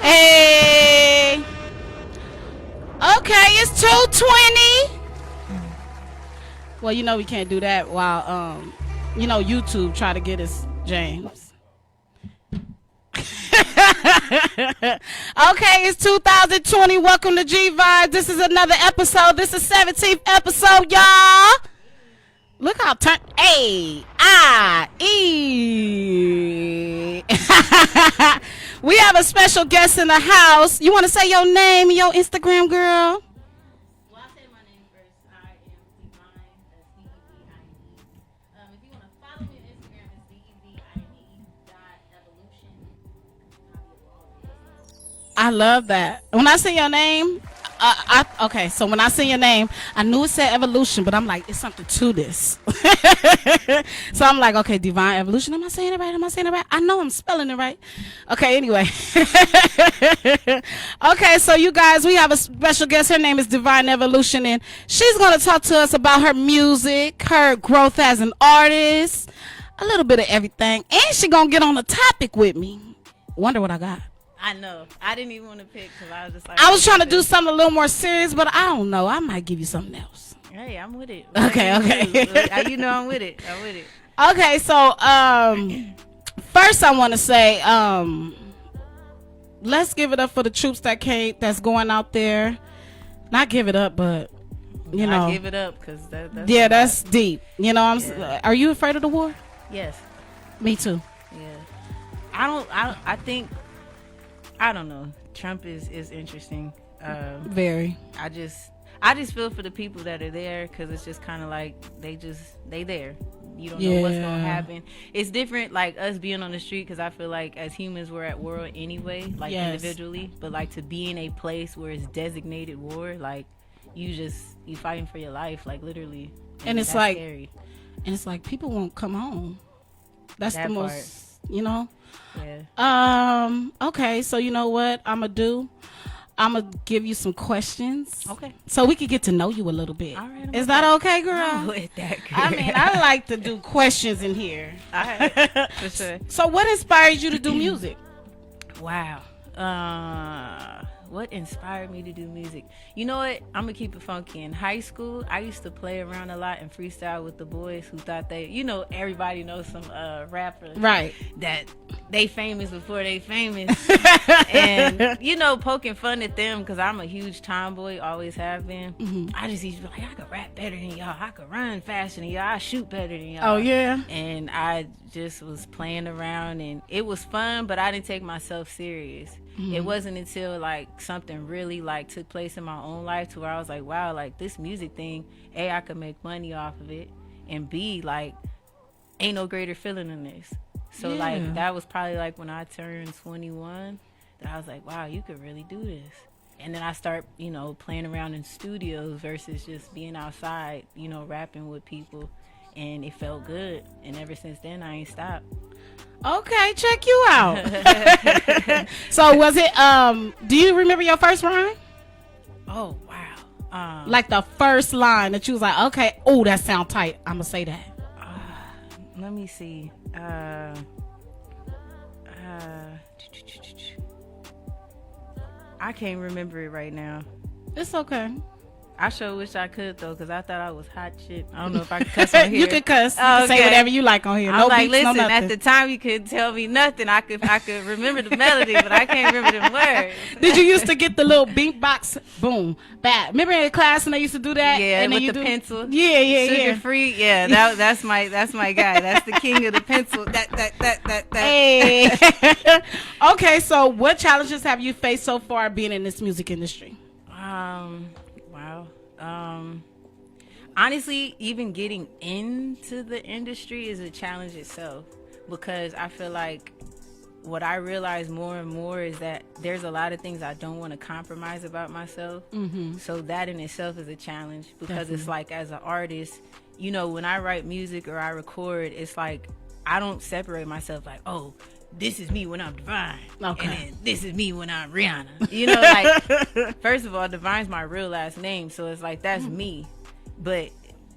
Hey. Okay, it's 2:20. Well, you know we can't do that while YouTube try to get us, James. Okay, it's 2020. Welcome to G-Vibes. This is another episode. This is 17th episode, y'all. Look how We have a special guest in the house. You want to say your name and your Instagram, girl? Well, I'll say my name first. I am Devine, that's Devine. If you want to follow me on Instagram, it's devine.evolution. I love that. When I say your name, so when I say your name, I knew it said evolution, but I'm like, it's something to this. So I'm like, okay, Divine Evolution. Am I saying it right? I know I'm spelling it right. Okay, anyway. Okay, so you guys, we have a special guest. Her name is Divine Evolution, and she's going to talk to us about her music, her growth as an artist, a little bit of everything, and she's going to get on the topic with me. Wonder what I got. I know. I didn't even want to pick because I was just like... I was trying to do something a little more serious, but I don't know. I might give you something else. Hey, I'm with it. Okay. You know I'm with it. Okay, so first I want to say let's give it up for the troops that's going out there. Not give it up, but you know. I give it up because that's deep. You know, Are you afraid of the war? Yes. Me too. Yeah. I don't know. Trump is interesting. Very. I just feel for the people that are there because it's just kind of like they there. You don't know what's gonna happen. It's different, like us being on the street, because I feel like as humans we're at war anyway, like individually. But like to be in a place where it's designated war, like you fighting for your life, like literally. And it's like scary. And it's like people won't come home. That's that the part. most, you know. Yeah. Okay, so you know what I'm gonna do? I'm gonna give you some questions. Okay. So we can get to know you a little bit. All right. Is that okay, girl? I'm with that, girl. I mean, I like to do questions in here. All right. For sure. So what inspired you to do music? Wow. What inspired me to do music? You know what? I'm gonna keep it funky. In high school, I used to play around a lot and freestyle with the boys who thought everybody knows some rappers, right? That they famous before they famous, and poking fun at them because I'm a huge tomboy, always have been. Mm-hmm. I just used to be like, I could rap better than y'all, I could run faster than y'all, I shoot better than y'all. Oh yeah. And I just was playing around, and it was fun, but I didn't take myself serious. Mm-hmm. It wasn't until like something really like took place in my own life to where I was like, wow, like this music thing, A, I could make money off of it, and B, like ain't no greater feeling than this. So like that was probably like when I turned 21 that I was like, wow, you could really do this. And then I start, playing around in studios versus just being outside, rapping with people, and it felt good. And ever since then I ain't stopped. Okay, check you out. So was it do you remember your first rhyme? Oh wow. Like the first line that you was like, okay, oh, that sound tight, I'm gonna say that. Let me see. I can't remember it right now. It's okay. I sure wish I could though, because I thought I was hot shit. I don't know if I can cuss on here. You can cuss. You can say whatever you like on here. I'm no like, beats, listen, no at the time you could tell me nothing. I could remember the melody, but I can't remember the words. Did you used to get the little beat box? Boom, bat. Remember in class when they used to do that? Yeah, and with the pencil. Yeah. Sugar free. Yeah, that's my guy. That's the king of the pencil. That. Hey. Okay, so what challenges have you faced so far being in this music industry? Wow. Honestly, even getting into the industry is a challenge itself, because I feel like what I realize more and more is that there's a lot of things I don't want to compromise about myself. Mm-hmm. So that in itself is a challenge, because Definitely. It's like, as an artist, you know, when I write music or I record, it's like I don't separate myself like, oh, this is me when I'm Devine, Okay. and then this is me when I'm Rihanna. You know, like, first of all, Devine's my real last name, so it's like that's me, but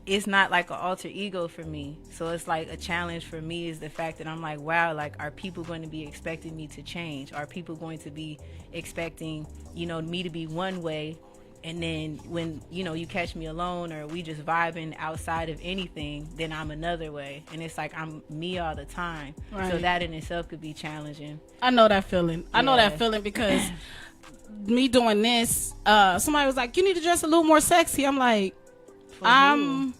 it's not like an alter ego for me. So it's like a challenge for me is the fact that I'm like, wow, like, are people going to be expecting me to change? Are people going to be expecting, you know, me to be one way? And then when, you know, you catch me alone or we just vibing outside of anything, then I'm another way. And it's like I'm me all the time. Right. So that in itself could be challenging. I know that feeling. I know that feeling because me doing this, somebody was like, you need to dress a little more sexy. I'm like, I'm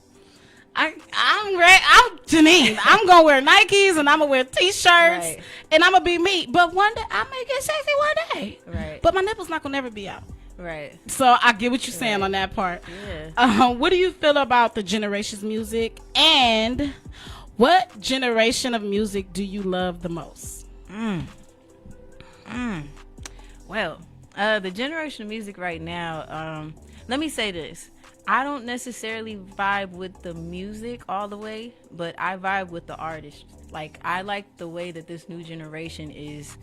ready. I'm Janine. I'm gonna wear Nikes and I'm gonna wear t-shirts Right. and I'm gonna be me. But one day I may get sexy one day. Right. But my nipples not gonna never be out. Right. So I get what you're saying on that part. Yeah. What do you feel about the generation's music, and what generation of music do you love the most? Well, the generation of music right now, let me say this. I don't necessarily vibe with the music all the way, but I vibe with the artist. Like, I like the way that this new generation is.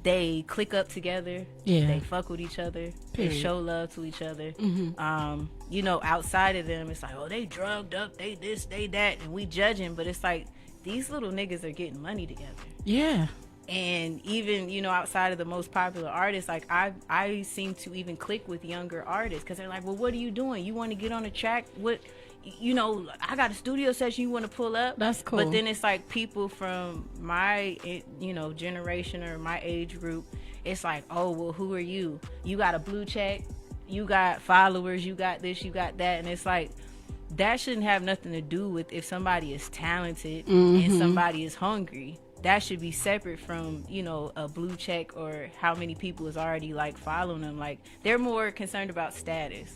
They click up together. Yeah. They fuck with each other. Period. They show love to each other. Mm-hmm. You know, outside of them, it's like, oh, they drugged up, they this, they that, and we judging. But it's like, these little niggas are getting money together. Yeah. And even, you know, outside of the most popular artists, like I seem to even click with younger artists because they're like, well, what are you doing? You want to get on a track? What, you know, I got a studio session you want to pull up. That's cool. But then it's like people from my, you know, generation or my age group. It's like, oh, well, who are you? You got a blue check. You got followers. You got this. You got that. And it's like, that shouldn't have nothing to do with if somebody is talented and somebody is hungry. That should be separate from, you know, a blue check or how many people is already like following them. Like, they're more concerned about status.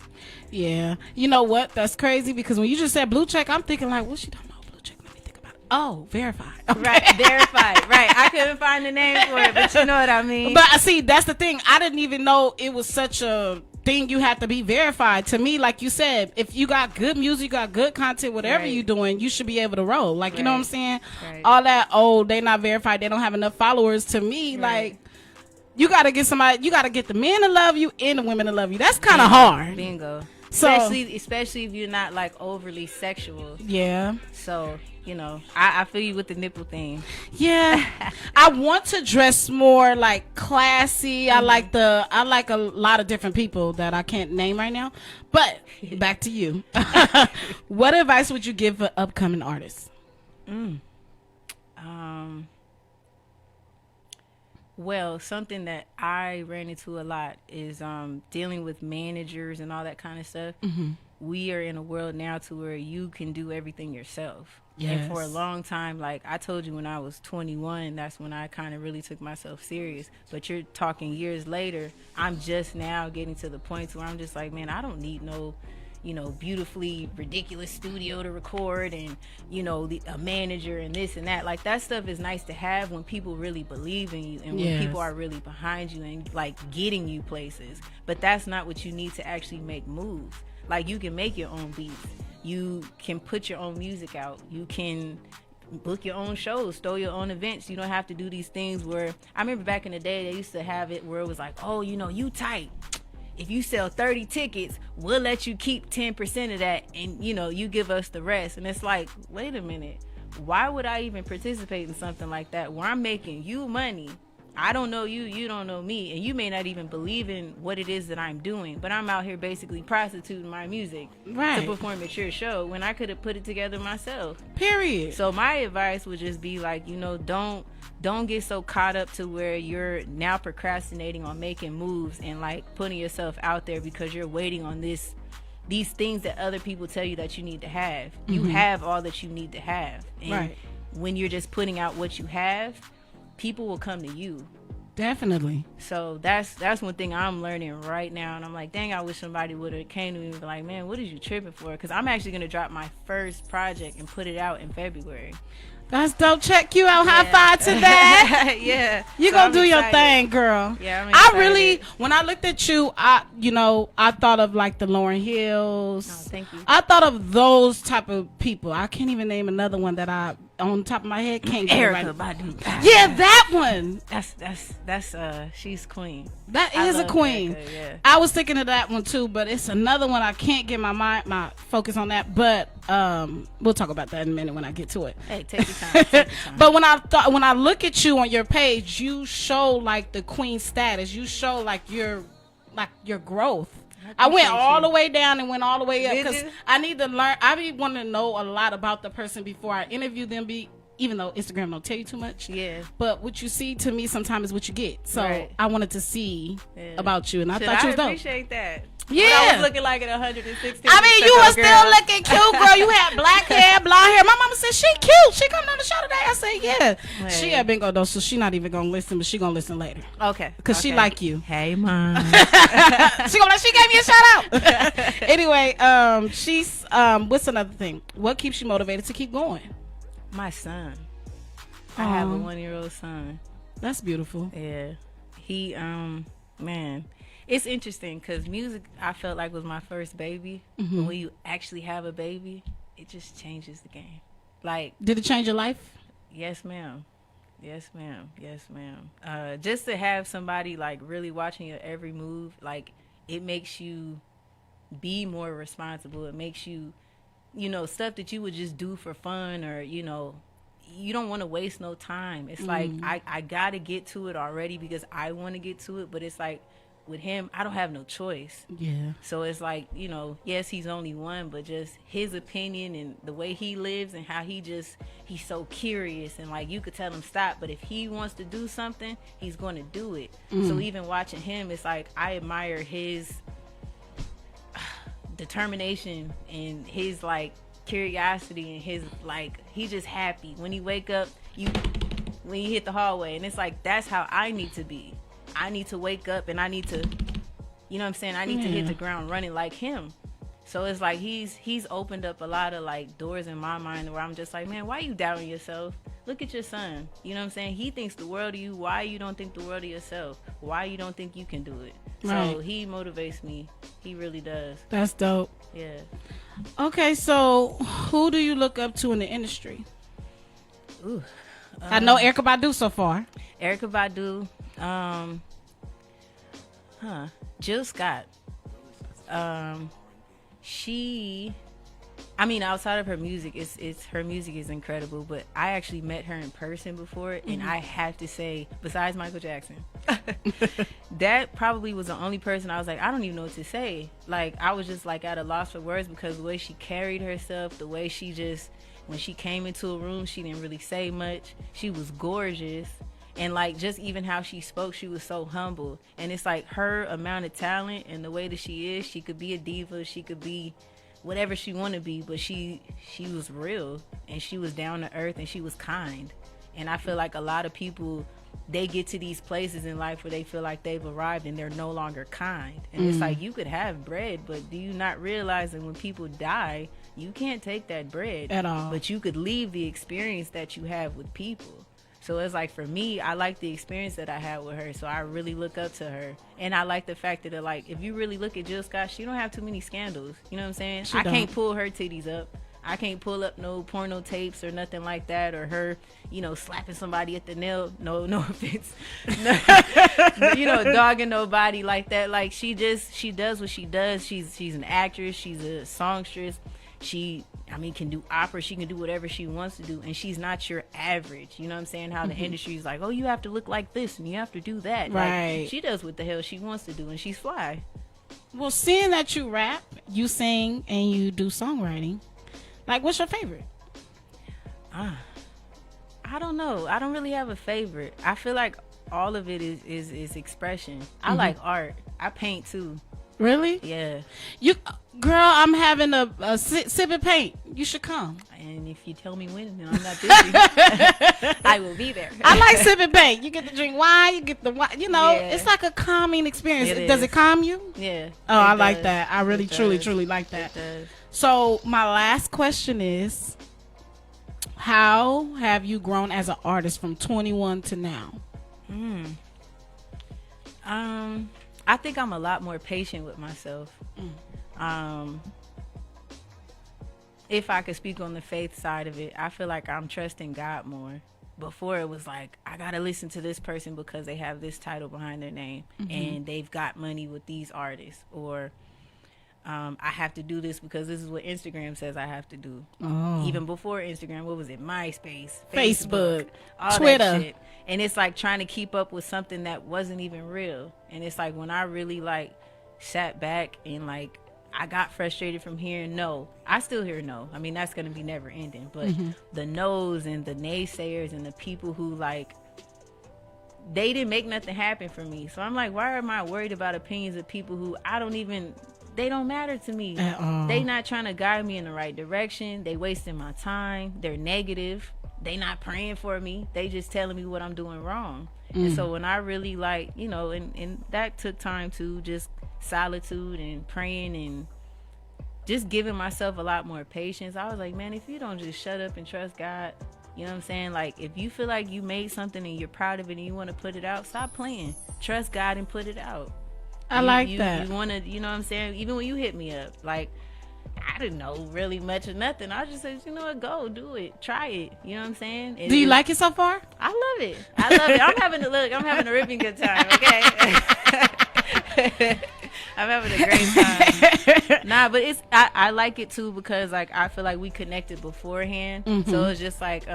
Yeah. You know what? That's crazy because when you just said blue check, I'm thinking like, what she don't know blue check? Let me think about it. Oh, verified. Okay. Right, verified. Right. I couldn't find the name for it, but you know what I mean. But see, that's the thing. I didn't even know it was such a thing you have to be verified. To me, like you said, if you got good music, you got good content, whatever Right. you're doing, you should be able to roll. Like, you know what I'm Right. saying? Right. All that, oh, they not verified, they don't have enough followers. To me, Right. like, you got to get somebody, you got to get the men to love you and the women to love you. That's kind of hard. Bingo. So- especially if you're not like overly sexual. Yeah. So, you know, I feel you with the nipple thing. Yeah. I want to dress more like classy. I like a lot of different people that I can't name right now. But back to you. What advice would you give for upcoming artists? Well, something that I ran into a lot is dealing with managers and all that kind of stuff. We are in a world now to where you can do everything yourself. And for a Yes. long time, like I told you when I was 21, that's when I kind of really took myself serious. But you're talking years later, I'm just now getting to the point where I'm just like, man, I don't need no, you know, beautifully ridiculous studio to record and, you know, a manager and this and that. Like, that stuff is nice to have when people really believe in you and when Yes. people are really behind you and like getting you places. But that's not what you need to actually make moves. Like, you can make your own beats. You can put your own music out. You can book your own shows, throw your own events. You don't have to do these things where, I remember back in the day, they used to have it where it was like, oh, you know, you tight. If you sell 30 tickets, we'll let you keep 10% of that and, you know, you give us the rest. And it's like, wait a minute. Why would I even participate in something like that where I'm making you money? I don't know you, you don't know me, and you may not even believe in what it is that I'm doing, but I'm out here basically prostituting my music Right. to perform at your show when I could have put it together myself. Period. So my advice would just be like, you know, don't get so caught up to where you're now procrastinating on making moves and like putting yourself out there because you're waiting on these things that other people tell you that you need to have. You have all that you need to have. And Right. when you're just putting out what you have, people will come to you. Definitely. So that's one thing I'm learning right now, and I'm like, dang, I wish somebody would have came to me and be like, man, what is you tripping for? Because I'm actually gonna drop my first project and put it out in February. That's dope. Check you out. High five to that. Yeah. You So gonna I'm do your excited. thing, girl. Yeah, I'm I excited. really, when I looked at you, I thought of like the Lauryn Hills. Oh, thank you. I thought of those type of people. I can't even name another one that I, on top of my head, can't get it Erica right. Badu. Yeah, that one. That's she's queen. That I is a love queen. Erica, yeah. I was thinking of that one too, but it's another one. I can't get my focus on that. But we'll talk about that in a minute when I get to it. Hey, take your time. Take your time. But when I look at you on your page, you show like the queen status. You show like your growth. I went all the way down and went all the way up Did because you? I need to learn. I be wanting to know a lot about the person before I interview them. Even though Instagram don't tell you too much. Yeah. But what you see to me sometimes is what you get. So Right. I wanted to see about you, and I Shit, thought you was dope. appreciate that. Yeah. But I was looking like at 160. I mean, you were still looking cute, girl. You had black hair, blonde hair. My mama said she cute. She coming on the show today. I said, yeah. Hey. She had bingo though, so she not even gonna listen, but she gonna listen later Okay. because she okay. like you. Hey, mom. She gave me a shout out. Anyway, she's what's another thing? What keeps you motivated to keep going? My son. I have a Aw. 1-year-old son. That's beautiful. Yeah. He, man, it's interesting because music, I felt like was my first baby. Mm-hmm. But when you actually have a baby, it just changes the game. Like, Did it change your life? yes, ma'am. Yes, ma'am. Yes, ma'am. Just to have somebody like really watching your every move, like it makes you be more responsible. It makes you, stuff that you would just do for fun or, you don't want to waste no time. It's like I got to get to it already because I want to get to it. But it's like with him, I don't have no choice. Yeah. So it's like, yes, he's only one, but just his opinion and the way he lives and how he's so curious and like you could tell him stop. But if he wants to do something, he's going to do it. So even watching him, it's like I admire his determination and his like curiosity and his like he's just happy when he wake up when you hit the hallway, and it's like that's how I need to be. I need to wake up and I need to what I'm saying, I need to hit the ground running like him. So it's like he's opened up a lot of like doors in my mind where I'm just like, man, why you doubting yourself? Look at your son. You know what I'm saying? He thinks the world of you. Why you don't think the world of yourself? Why you don't think you can do it? Right. So he motivates me. He really does. That's dope. Yeah. Okay, so who do you look up to in the industry? Ooh. I know Erykah Badu so far. Erykah Badu. Jill Scott. Outside of her music, it's her music is incredible, but I actually met her in person before, and I have to say, besides Michael Jackson, that probably was the only person I was like, I don't even know what to say. Like, I was just like at a loss for words because the way she carried herself, the way she just, when she came into a room, she didn't really say much. She was gorgeous. And like just even how she spoke, she was so humble. And it's like her amount of talent and the way that she is, she could be a diva, she could be whatever she want to be, but she was real and she was down to earth and she was kind. And I feel like a lot of people, they get to these places in life where they feel like they've arrived and they're no longer kind. And it's like, you could have bread, but do you not realize that when people die, you can't take that bread At all. but you could leave the experience that you have with people. So it's like, for me, I like the experience that I had with her. So I really look up to her. And I like the fact that, like, if you really look at Jill Scott, she don't have too many scandals. You know what I'm saying? She I don't. can't pull her titties up. I can't pull up no porno tapes or nothing like that. Or her, slapping somebody at the nail. No offense. Dogging nobody like that. Like, she does what she does. She's an actress. She's a songstress. She can do opera. She can do whatever she wants to do. And she's not your average. You know what I'm saying? How the industry's like, oh, you have to look like this and you have to do that. Right. Like, she does what the hell she wants to do and she's fly. Well, seeing that you rap, you sing, and you do songwriting, like, what's your favorite? I don't know. I don't really have a favorite. I feel like all of it is expression. I like art. I paint too. Really? Yeah. You, girl, I'm having a sip and paint. You should come. And if you tell me when, then I'm not busy. I will be there. I like sip and paint. You get to drink wine. You get the wine. You know, Yeah. it's like a calming experience. It Does is. it calm you? Yeah. Oh, I It like does. that. I really, It truly, does. truly like that. It does. So my last question is, how have you grown as an artist from 21 to now? I think I'm a lot more patient with myself. If I could speak on the faith side of it, I feel like I'm trusting God more. Before it was like, I gotta listen to this person because they have this title behind their name and they've got money with these artists, or I have to do this because this is what Instagram says I have to do. Oh. Even before Instagram, what was it? MySpace, Facebook, all Twitter. that shit. And it's like trying to keep up with something that wasn't even real. And it's like when I really like sat back and like I got frustrated from hearing no. I still hear no. I mean, that's going to be never ending. But the no's and the naysayers and the people who like, they didn't make nothing happen for me. So I'm like, why am I worried about opinions of people who I don't even, they don't matter to me. At all. They not trying to guide me in the right direction. They wasting my time. They're negative. They not praying for me. They just telling me what I'm doing wrong. And so when I really like, you know, and that took time to just solitude and praying and just giving myself a lot more patience. I was like, man, if you don't just shut up and trust God, you know what I'm saying? Like, if you feel like you made something and you're proud of it and you want to put it out, stop playing. Trust God and put it out. I like that. You want to, you know what I'm saying? Even when you hit me up, like, I didn't know really much or nothing. I just said, you know what, go do it, try it. You know what I'm saying? Do you like it so far? I love it. I love it. I'm having a ripping good time. Okay. I'm having a great time. Nah, but I like it too because like I feel like we connected beforehand, so it's just like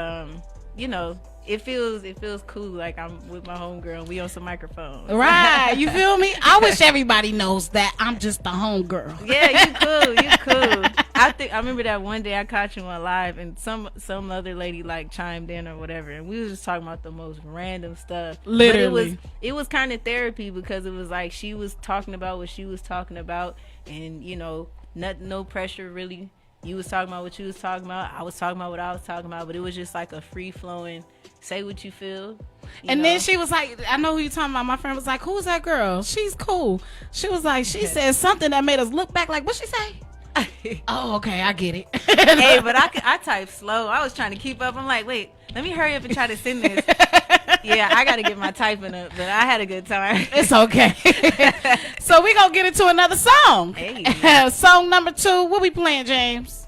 you know. It feels cool, like I'm with my homegirl and we on some microphones. Right, you feel me? I wish everybody knows that I'm just the homegirl. Yeah, you cool. I remember that one day I caught you on live and some other lady like chimed in or whatever, and we was just talking about the most random stuff. Literally. But it was kind of therapy because it was like she was talking about what she was talking about, and you know, no pressure really. You was talking about what you was talking about. I was talking about what I was talking about, but it was just like a free flowing. Say what you feel. And then she was like, I know who you're talking about. My friend was like, who's that girl? She's cool. She was like, she said something that made us look back like, what'd she say? Oh, okay, I get it. Hey, but I type slow. I was trying to keep up. I'm like, wait, let me hurry up and try to send this. Yeah, I got to get my typing up, but I had a good time. It's okay. So we going to get into another song. Hey. Song number 2. What we playing, James?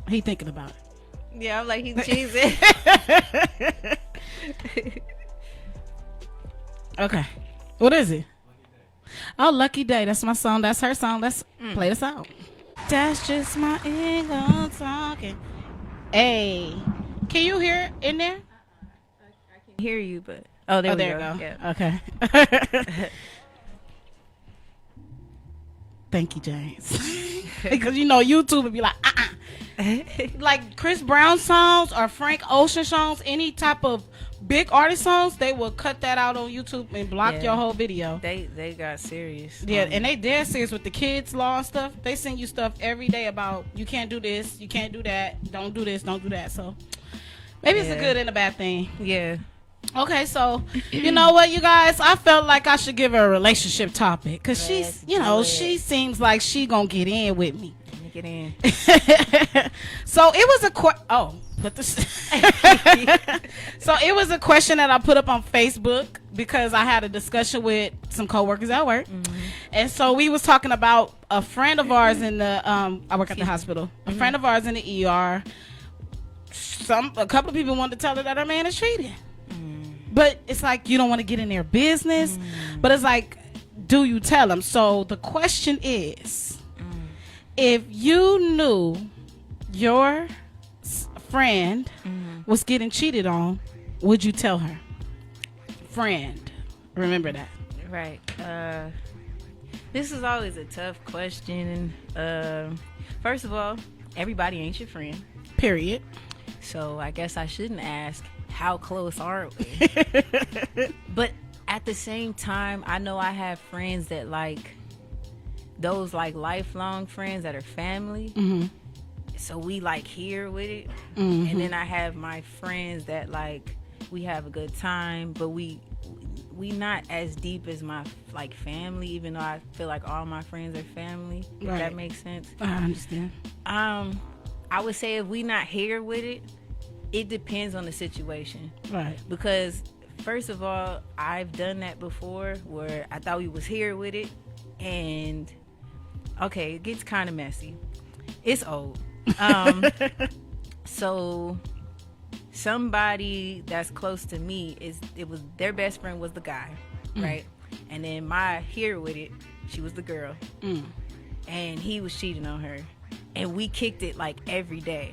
He thinking about it. Yeah, I'm like, he's cheesy. Okay. What is it? Oh, Lucky Day. That's my song. That's her song. Let's play the song. That's just my ego talking. Hey. Can you hear it in there? I can hear you, but... Oh, there we you go. go. Yeah. Okay. Thank you, James. Because, you know, YouTube would be like, like Chris Brown songs or Frank Ocean songs, any type of big artist songs, they will cut that out on YouTube and block your whole video. They got serious. Yeah, and they dead serious with the kids law and stuff. They send you stuff every day about you can't do this, you can't do that, don't do this, don't do that. So maybe it's a good and a bad thing. Yeah. Okay, so you know what, you guys? I felt like I should give her a relationship topic because she's, you know, she seems like she gonna get in with me. Get in. So it was put this. So it was a question that I put up on Facebook because I had a discussion with some coworkers at work, and so we was talking about a friend of ours in the I work at the hospital. A friend of ours in the ER. A couple of people wanted to tell her that her man is cheating. But it's like you don't want to get in their business. But it's like, do you tell them? So the question is, if you knew your friend was getting cheated on, would you tell her? Friend. Remember that. Right. This is always a tough question. First of all, everybody ain't your friend. Period. So I guess I shouldn't ask how close are we. But at the same time, I know I have friends that like those like lifelong friends that are family. Mm-hmm. So we like here with it. Mm-hmm. And then I have my friends that like we have a good time, but we not as deep as my like family, even though I feel like all my friends are family. If Right. that makes sense. I understand. I would say if we not here with it, it depends on the situation. Right. Because first of all, I've done that before where I thought we was here with it, and okay, it gets kind of messy. It's old. So somebody that's close to me it was their best friend was the guy, right? And then my here with it, she was the girl, and he was cheating on her, and we kicked it like every day.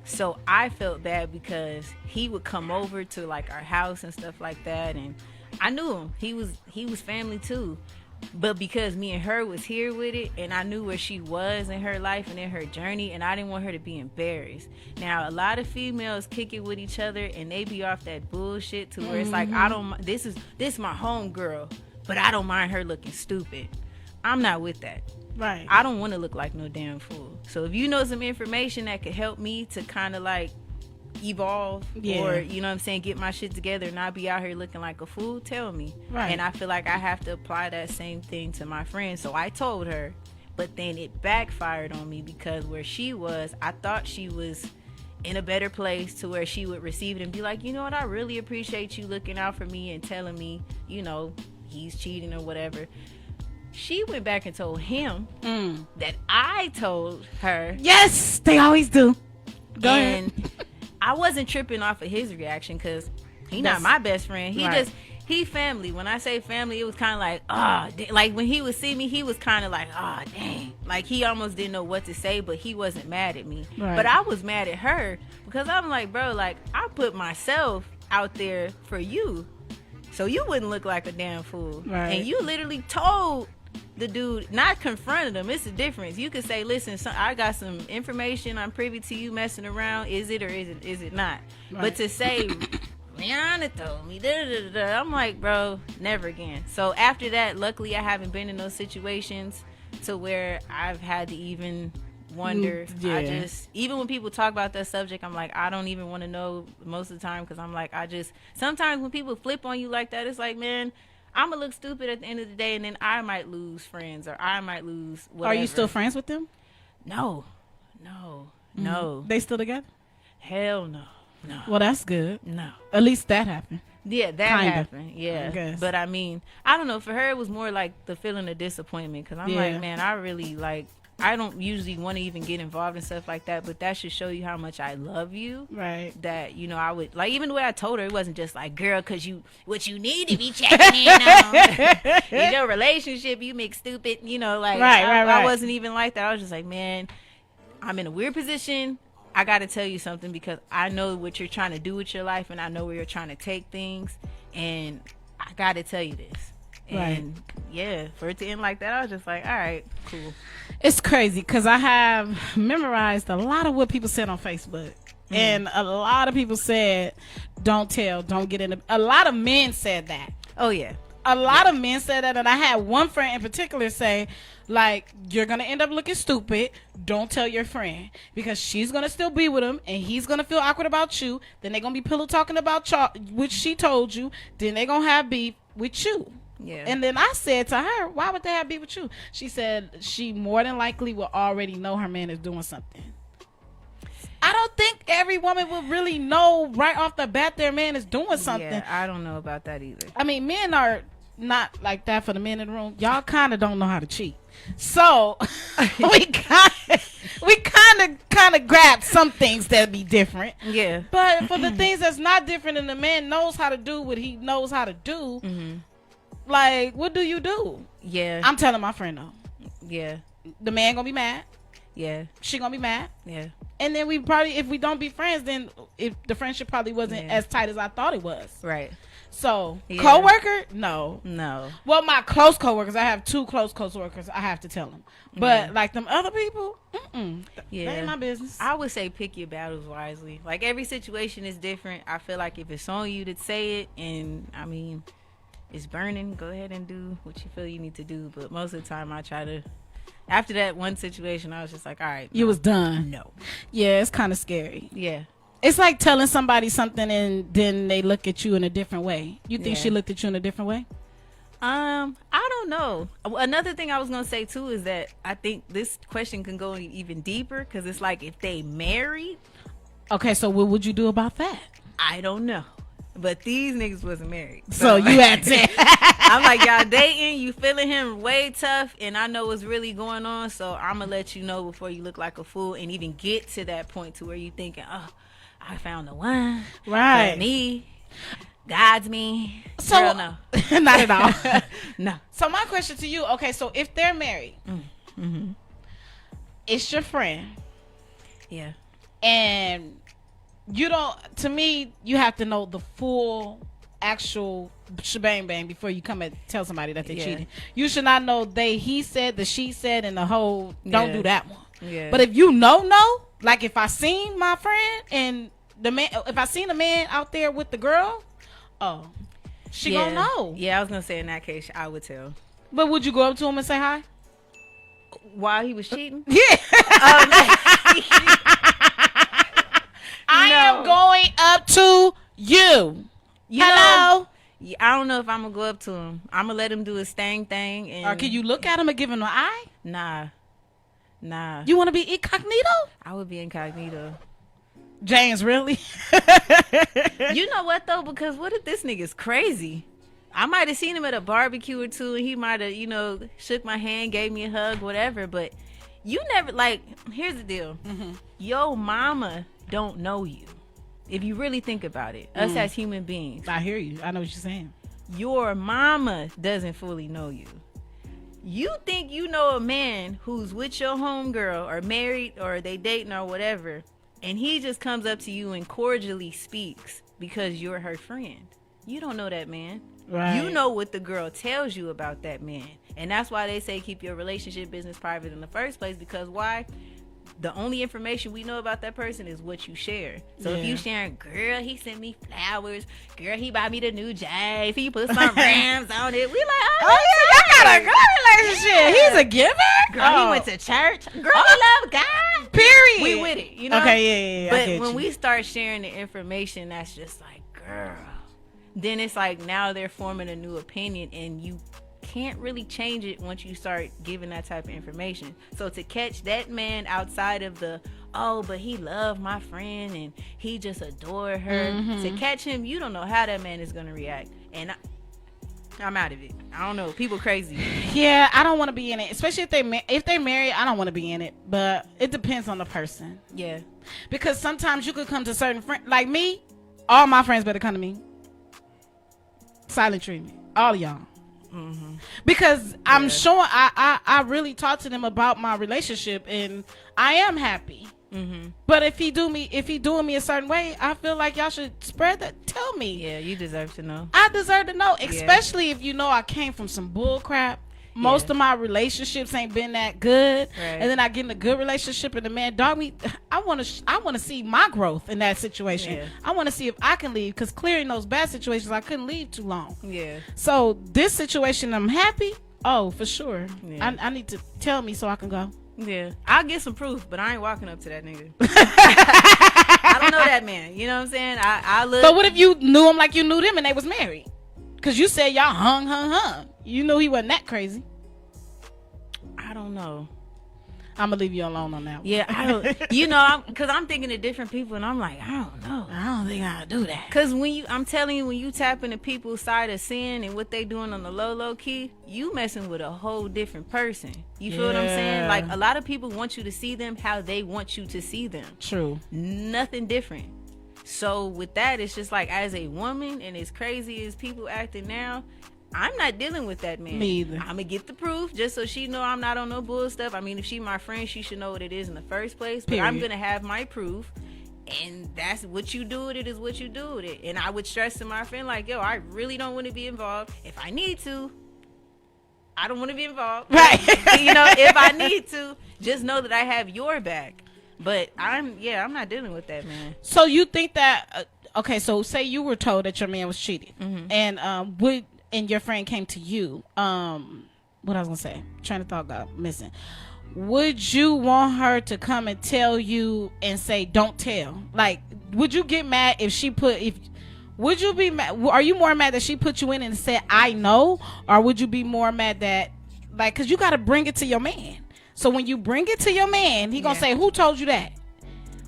So I felt bad because he would come over to like our house and stuff like that, and I knew him. He was family too. But because me and her was here with it, and I knew where she was in her life and in her journey, and I didn't want her to be embarrassed. Now, a lot of females kick it with each other, and they be off that bullshit to where it's like, I don't. This is my home girl, but I don't mind her looking stupid. I'm not with that. Right. I don't want to look like no damn fool. So if you know some information that could help me to kind of like evolve, or you know what I'm saying, get my shit together and not be out here looking like a fool, tell me. Right. And I feel like I have to apply that same thing to my friend. So I told her, but then it backfired on me because where she was, I thought she was in a better place to where she would receive it and be like, you know what, I really appreciate you looking out for me and telling me, you know, he's cheating or whatever. She went back and told him that I told her. Yes, they always do. Go ahead. I wasn't tripping off of his reaction because he's not my best friend. He family. When I say family, it was kind of like, like when he would see me, he was kind of like, dang. Like he almost didn't know what to say, but he wasn't mad at me. Right. But I was mad at her because I'm like, bro, like I put myself out there for you so you wouldn't look like a damn fool. Right. And you literally told the dude, not confronted him. It's a difference. You could say, listen, I got some information. I'm privy to you messing around. Is it or is it not? Right. But to say, Rihanna told me, I'm like, bro, never again. So after that, luckily I haven't been in those situations to where I've had to even wonder. Yeah. I just, even when people talk about that subject, I'm like, I don't even want to know most of the time because I'm like, sometimes when people flip on you like that, it's like, man, I'm gonna look stupid at the end of the day, and then I might lose friends, or I might lose whatever. Are you still friends with them? No. They still together? Hell no. Well, that's good. No. At least that happened. Yeah, that Kinda. happened. Yeah. I guess. But I mean, I don't know. For her, it was more like the feeling of disappointment, because I'm like, man, I really like. I don't usually want to even get involved in stuff like that, but that should show you how much I love you. Right. That, you know, I would, like, even the way I told her, it wasn't just like, girl, because what you need to be checking in on is your relationship, you make stupid, you know, like, right. I wasn't even like that. I was just like, man, I'm in a weird position. I got to tell you something because I know what you're trying to do with your life, and I know where you're trying to take things, and I got to tell you this. And yeah, for it to end like that, I was just like, all right, cool. It's crazy because I have memorized a lot of what people said on Facebook. And a lot of people said, don't tell, don't get in. A lot of men said that. Oh, yeah. A lot of men said that. And I had one friend in particular say, like, you're going to end up looking stupid. Don't tell your friend because she's going to still be with him and he's going to feel awkward about you. Then they're going to be pillow talking about which she told you. Then they're going to have beef with you. Yeah. And then I said to her, why would they have beef with you? She said she more than likely will already know her man is doing something. I don't think every woman would really know right off the bat their man is doing something. Yeah, I don't know about that either. I mean, men are not like that. For the men in the room, y'all kind of don't know how to cheat. So we kind of grab some things that be different. Yeah. But for the things that's not different and the man knows how to do what he knows how to do, like, what do you do? Yeah. I'm telling my friend though. Yeah. The man gonna be mad. Yeah. She gonna be mad. Yeah. And then we probably, if we don't be friends, then if the friendship probably wasn't as tight as I thought it was. Right. So, coworker? No. Well, my close coworkers, I have 2 close coworkers. I have to tell them. But like them other people, that ain't my business. I would say pick your battles wisely. Like every situation is different. I feel like if it's on you to say it, and I mean, it's burning, go ahead and do what you feel you need to do. But most of the time, I try to. After that one situation, I was just like, all right, You was done. no, Yeah, it's kind of scary. yeah. It's like telling somebody something and then they look at you in a different way. You think Yeah. she looked at you in a different way? I don't know. Another thing I was gonna say too is that I think this question can go even deeper because it's like if they married, Okay, so what would you do about that? I don't know. But these niggas wasn't married. So you had to. I'm like, y'all dating, you feeling him way tough, and I know what's really going on, so I'm gonna let you know before you look like a fool and even get to that point to where you thinking, oh, I found the one. Right. For me. God's me. So, Girl, no. not at all. No. So my question to you, okay, so if they're married, it's your friend, Yeah. and you don't, to me, you have to know the full actual shebang bang before you come and tell somebody that they're Yeah. cheating. You should not know he said, the she said, and the whole, don't Yeah. do that one. Yeah. But if you know, like if I seen my friend and the man, if I seen a man out there with the girl, oh, she yeah. gonna know. Yeah, I was gonna say in that case, I would tell. But would you go up to him and say hi? While he was cheating? Yeah. I am going up to you. Hello. Know, yeah, I don't know if I'm gonna go up to him. I'm gonna let him do his thing, and Or can you look at him and give him an eye? Nah. You want to be incognito? I would be incognito. James, really? You know what though? Because what if this nigga's crazy? I might have seen him at a barbecue or two, and he might have, shook my hand, gave me a hug, whatever. But you never Here's the deal: Your mama don't know you. If you really think about it, us as human beings, I hear you. I know what you're saying. your mama doesn't fully know you. You think you know a man who's with your homegirl or married or they dating or whatever, and he just comes up to you and cordially speaks because you're her friend. You don't know that man. Right. You know what the girl tells you about that man. And that's why they say keep your relationship business private in the first place, because why? The only information we know about that person is what you share. So if you sharing, girl, he sent me flowers. Girl, he bought me the new J's. He put some rims on it. We like, Oh, yeah, y'all got a good relationship. He's a giver? girl, he went to church. Girl, he love God. Period. We with it, you know? Okay, yeah. I But get when you. we start sharing the information, that's just like, girl. Then it's like now they're forming a new opinion, and you can't really change it once you start giving that type of information. So to catch that man outside of the, oh, but he loved my friend and he just adored her, to catch him, you don't know how that man is going to react. And I'm out of it. I don't know. People crazy. Yeah, I don't want to be in it, especially if they married. I don't want to be in it, but it depends on the person. Yeah. Because sometimes you could come to certain friends, like me. All my friends better come to me. Silent treatment, all of y'all. Because I'm showing, I really talk to them about my relationship, and I am happy. But if he doing me a certain way, I feel like y'all should spread that. Tell me. Yeah, you deserve to know. I deserve to know, especially if you know I came from some bull crap. Most of my relationships ain't been that good, and then I get in a good relationship, and the man dog me. I want to see my growth in that situation. Yeah. I want to see if I can leave, because clearing those bad situations, I couldn't leave too long. Yeah. So this situation, I'm happy. Oh, for sure. Yeah. I need to tell me so I can go. Yeah, I'll get some proof, but I ain't walking up to that nigga. I don't know that man. You know what I'm saying? I look. But what if you knew him like you knew them and they was married? Because you said y'all hung. You knew he wasn't that crazy. I don't know. I'm gonna leave you alone on that one. Yeah, I don't. Because I'm thinking of different people, and I'm like, I don't know. I don't think I'll do that. Because I'm telling you, when you tap into people's side of sin and what they doing on the low key, you messing with a whole different person. You feel what I'm saying? Yeah. Like, a lot of people want you to see them how they want you to see them. True. Nothing different. So with that, it's just like, as a woman, and as crazy as people acting now, I'm not dealing with that man. Me either. I'm gonna get the proof just so she know I'm not on no bull stuff. I mean, if she my friend, she should know what it is in the first place. But I'm gonna have my proof, and that's what you do with it is what you do with it. And I would stress to my friend, like, yo, I really don't want to be involved. If I need to, I don't want to be involved. Right. If I need to, just know that I have your back. But I'm not dealing with that man. So you think that okay? So say you were told that your man was cheating, and and your friend came to you, what I was gonna say, train of thought got missing. Would you want her to come and tell you and say, don't tell? Like, would you get mad if she would you be mad? Are you more mad that she put you in and said, I know? Or would you be more mad that, like, because you got to bring it to your man. So when you bring it to your man, he going to say, who told you that?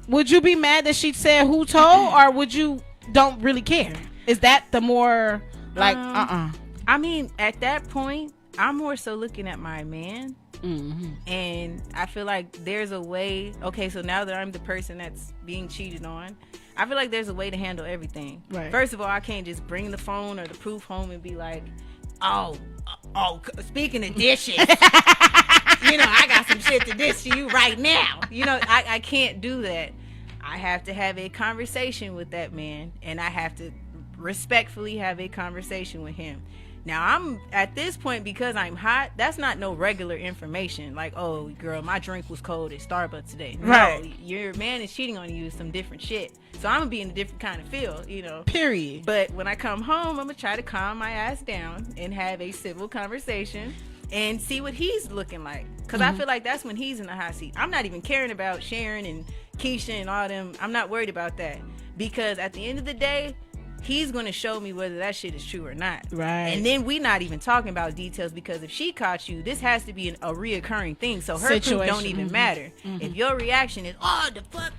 Would you be mad that she said who told? Or would you don't really care? Is that the more, like, I mean, at that point, I'm more so looking at my man. Mm-hmm. And I feel like there's a way. Okay, so now that I'm the person that's being cheated on, I feel like there's a way to handle everything. Right. First of all, I can't just bring the phone or the proof home and be like, speaking of dishes, I got some shit to dish to you right now. I can't do that. I have to have a conversation with that man, and I have to respectfully have a conversation with him. Now, I'm at this point, because I'm hot, that's not no regular information. Like, oh, girl, my drink was cold at Starbucks today. Right. No, your man is cheating on you with some different shit. So I'm going to be in a different kind of feel, Period. But when I come home, I'm going to try to calm my ass down and have a civil conversation and see what he's looking like. Because I feel like that's when he's in the hot seat. I'm not even caring about Sharon and Keisha and all them. I'm not worried about that. Because at the end of the day, he's going to show me whether that shit is true or not. Right. And then we not even talking about details, because if she caught you, this has to be a reoccurring thing. So her proof don't even matter. If your reaction is, oh, the fuck.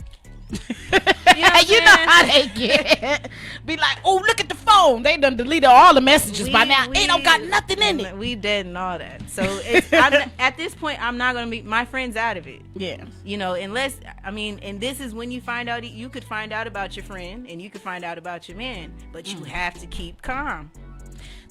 You know how they get. Be like, oh, look at the phone. They done deleted all the messages by now. Ain't don't got nothing in it. We dead and all that. So at this point, I'm not going to be, my friend's out of it. Yeah. Unless, and this is when you find out, you could find out about your friend and you could find out about your man, but you have to keep calm.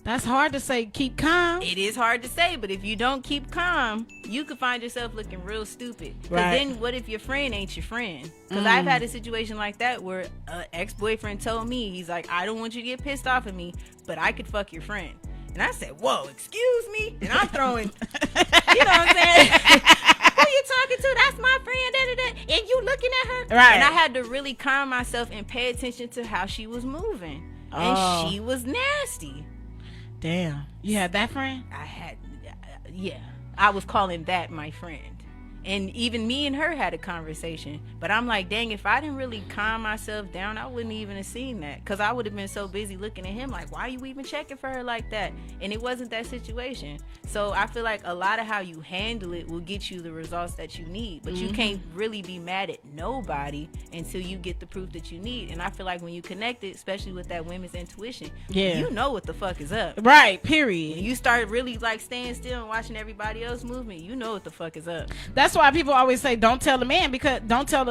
That's hard to say, keep calm. It is hard to say, but if you don't keep calm, you could find yourself looking real stupid. Because then what if your friend ain't your friend? Because I've had a situation like that where an ex-boyfriend told me, he's like, I don't want you to get pissed off at me, but I could fuck your friend. And I said, whoa, excuse me? And I'm throwing, you know what I'm saying? Who you talking to? That's my friend, da-da-da. And you looking at her? Right. And I had to really calm myself and pay attention to how she was moving. And she was nasty. Damn. You had that friend? Yeah. I was calling that my friend. And even me and her had a conversation. But I'm like, dang, if I didn't really calm myself down, I wouldn't even have seen that. Because I would have been so busy looking at him like, why are you even checking for her like that? And it wasn't that situation. So I feel like a lot of how you handle it will get you the results that you need. But you can't really be mad at nobody until you get the proof that you need. And I feel like when you connect it, especially with that women's intuition, you know what the fuck is up. Right, period. When you start really like staying still and watching everybody else movement, you know what the fuck is up. That's why people always say don't tell the man, because don't tell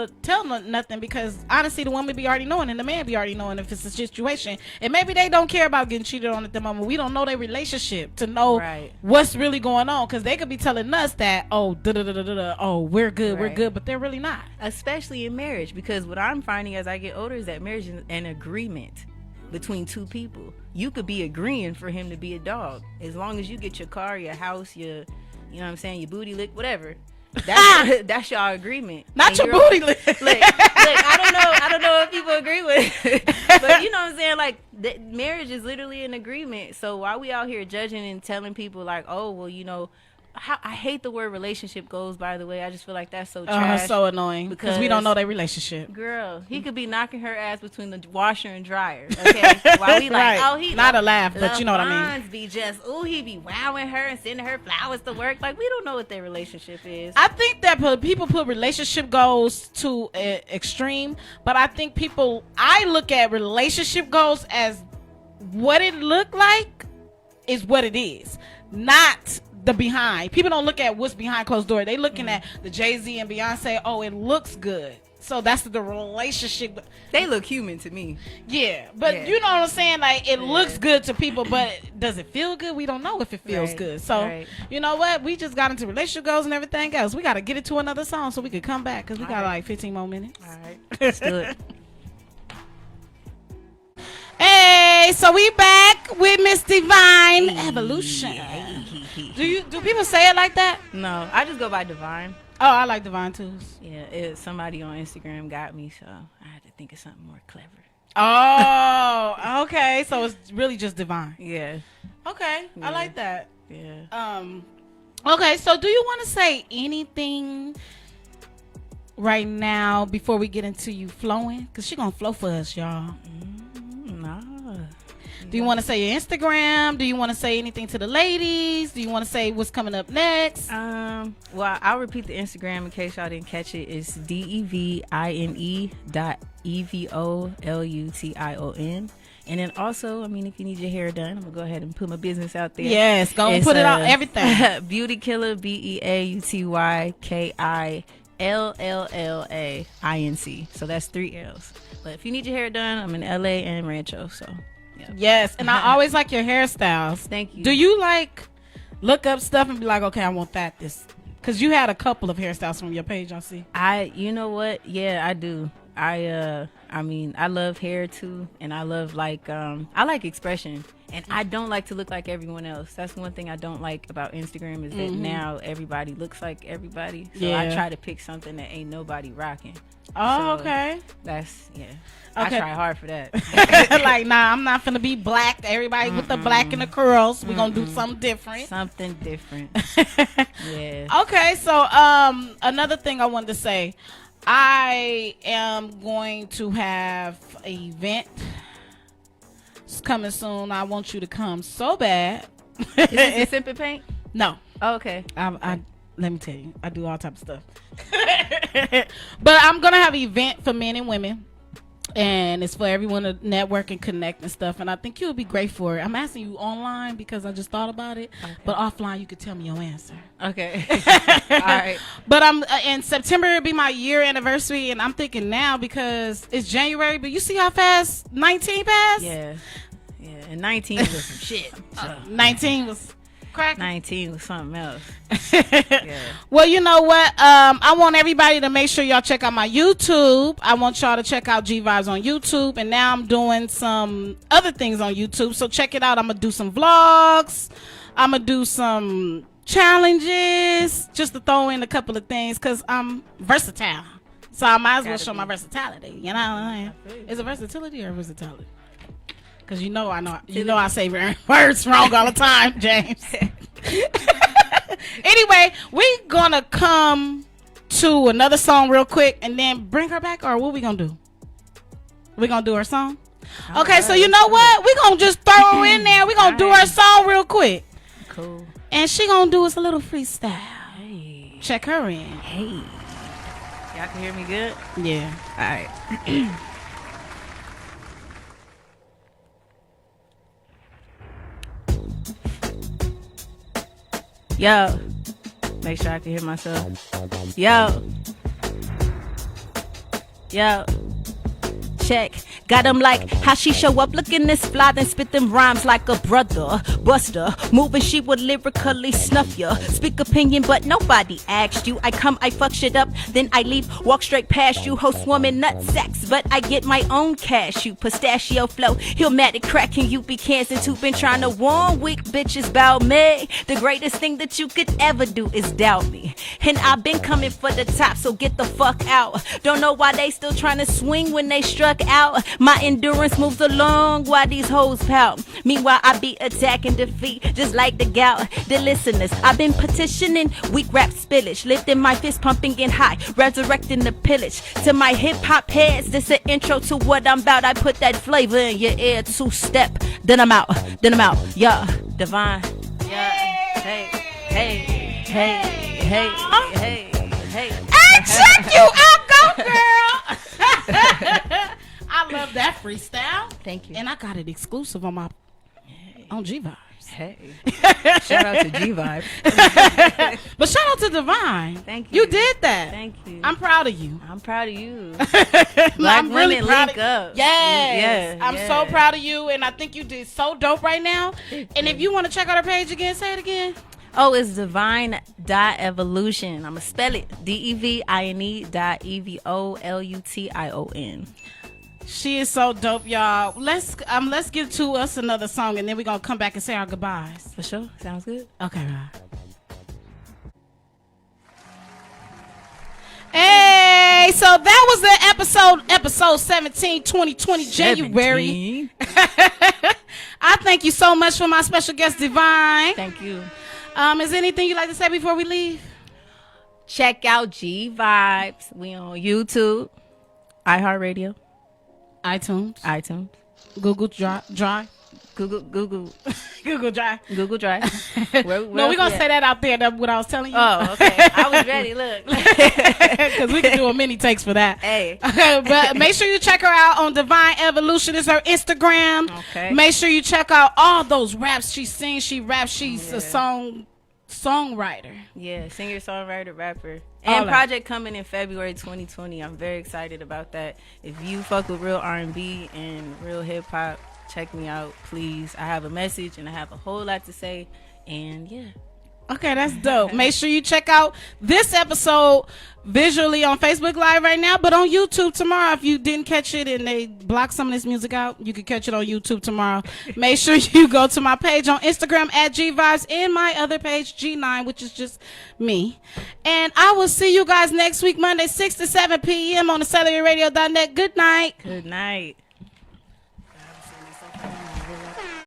nothing, because honestly the woman be already knowing and the man be already knowing if it's a situation, and maybe they don't care about getting cheated on at the moment. We don't know their relationship to know what's really going on, because they could be telling us that we're good, but they're really not. Especially in marriage, because what I'm finding as I get older is that marriage is an agreement between two people. You could be agreeing for him to be a dog as long as you get your car, your house, your your booty lick, whatever. That's your agreement. Not your booty lick. Look, I don't know if people agree with it. But you know what I'm saying? Like, marriage is literally an agreement. So while we out here judging and telling people like, oh, well, I hate the word relationship goals, by the way. I just feel like that's so trash. So annoying, because we don't know their relationship. Girl, he could be knocking her ass between the washer and dryer. Okay, while we like, he not a laugh, but you know what I mean. Be just, he be wowing her and sending her flowers to work. Like, we don't know what their relationship is. I think that people put relationship goals to extreme, but I think I look at relationship goals as what it look like is what it is, not the behind. People don't look at what's behind closed door. They looking at the Jay-Z and Beyonce. Oh, it looks good. So that's the relationship. They look human to me. Yeah, but you know what I'm saying? Like, it looks good to people, but does it feel good? We don't know if it feels good. So, you know what? We just got into relationship goals and everything else. We got to get it to another song so we could come back, because we got like 15 more minutes. All right. Let's do it. Hey, so we back with Miss Devine Evolution. Do people say it like that? No, I just go by Devine. Oh, I like Devine too. Yeah, somebody on Instagram got me, so I had to think of something more clever. Oh, okay. So it's really just Devine. Yeah. Okay, I like that. Yeah. Okay, so do you want to say anything right now before we get into you flowing? Because she gonna flow for us, y'all. Nah. Do you want to say your Instagram? Do you want to say anything to the ladies? Do you want to say what's coming up next? Well, I'll repeat the Instagram in case y'all didn't catch it. It's DEVINE.EVOLUTION. And then also, I mean, if you need your hair done, I'm gonna go ahead and put my business out there. Yes, go and put it out, everything. Beauty Killer, BEAUTYKILLLAINC. So that's 3 L's. But if you need your hair done, I'm in LA and Rancho. So yeah. Yes, and I always like your hairstyles. Thank you. Do you like look up stuff and be like, okay, I want this? Because you had a couple of hairstyles from your page, I see. You know what? Yeah, I do. I mean, I love hair too, and I love I like expression, and I don't like to look like everyone else. That's one thing I don't like about Instagram is that now everybody looks like everybody. So I try to pick something that ain't nobody rocking. Oh, so okay. That's Okay. I try hard for that. Like, nah, I'm not finna be black. Everybody with the black and the curls. We're gonna do something different. Something different. Yeah. Okay, so another thing I wanted to say. I am going to have an event. It's coming soon. I want you to come so bad. Is this a Sip and Paint? No. Oh, okay. I let me tell you, I do all types of stuff. But I'm gonna have an event for men and women, and it's for everyone to network and connect and stuff. And I think you'll be great for it. I'm asking you online because I just thought about it, but offline you could tell me your answer. Okay. All right. But I'm in September it'll be my year anniversary, and I'm thinking now because it's January. But you see how fast 19 passed? Yeah. And 19 was some shit. So. 19 was crack. 19 was something else. Yeah. Well, you know what? I want everybody to make sure y'all check out my YouTube. I want y'all to check out G Vibes on YouTube, and now I'm doing some other things on YouTube. So check it out. I'm gonna do some vlogs. I'm gonna do some challenges just to throw in a couple of things because I'm versatile. So I might as well show my versatility. You know what I'm saying? Is it versatility or versatility? Because you know I say words wrong all the time, James. Anyway, we gonna come to another song real quick and then bring her back, or what we gonna do? We gonna do her song? Okay, so you know what? We gonna just throw her in there. We gonna do her song real quick. Cool. And she gonna do us a little freestyle. Hey. Check her in. Hey. Y'all can hear me good? Yeah. All right. Yo. Make sure I can hear myself. Yo. Check. Got them like how she show up looking this fly, then spit them rhymes like a brother. Buster, moving she would lyrically snuff ya. Speak opinion, but nobody asked you. I come, I fuck shit up, then I leave, walk straight past you. Host woman nut sacks, but I get my own cash. You pistachio flow, Hillmatic cracking you be Kansas who been trying to warn weak bitches about me. The greatest thing that you could ever do is doubt me. And I've been coming for the top, so get the fuck out. Don't know why they still trying to swing when they struck out. My endurance moves along while these hoes pout. Meanwhile, I be attacking defeat just like the gout. The listeners, I've been petitioning weak rap spillage, lifting my fist, pumping in high, resurrecting the pillage. To my hip hop heads, this an intro to what I'm about. I put that flavor in your ear, 2-step. Then I'm out. Yeah, Devine. Yeah, hey. Hey, check you out, go girl. I love that freestyle. Thank you. And I got it exclusive on my on G Vibes. Hey. Shout out to G Vibes. But shout out to Devine. Thank you. You did that. Thank you. I'm proud of you. I'm proud of you. I'm really proud link of up. Yes. Yeah, I'm so proud of you, and I think you did so dope right now. And if you want to check out her page again, say it again. Oh, it's Devine.evolution. I'm going to spell it. DEVINE.EVOLUTION. She is so dope, y'all. Let's get to us another song, and then we're going to come back and say our goodbyes. For sure. Sounds good. Okay, right. Hey, so that was the episode 17, 2020, January. I thank you so much for my special guest, Devine. Thank you. Is there anything you'd like to say before we leave? Check out G Vibes. We on YouTube, iHeartRadio, iTunes, Google Drive. Google Google Drive. Google Drive. No, we're going to say that out there, what I was telling you. Oh, okay. I was ready. Look. Because we can do a mini takes for that. Hey. But make sure you check her out on Divine Evolution. It's her Instagram. Okay. Make sure you check out all those raps she sings. She raps. She's a songwriter. Yeah, singer, songwriter, rapper. All And that. project coming in February 2020. I'm very excited about that. If you fuck with real R&B and real hip-hop, check me out, please. I have a message and I have a whole lot to say. And yeah. Okay, that's dope. Make sure you check out this episode visually on Facebook Live right now, but on YouTube tomorrow. If you didn't catch it and they blocked some of this music out, you can catch it on YouTube tomorrow. Make sure you go to my page on Instagram at GVibes and my other page, G9, which is just me. And I will see you guys next week, Monday, 6 to 7 p.m. on the cellularradio.net. Good night. Good night.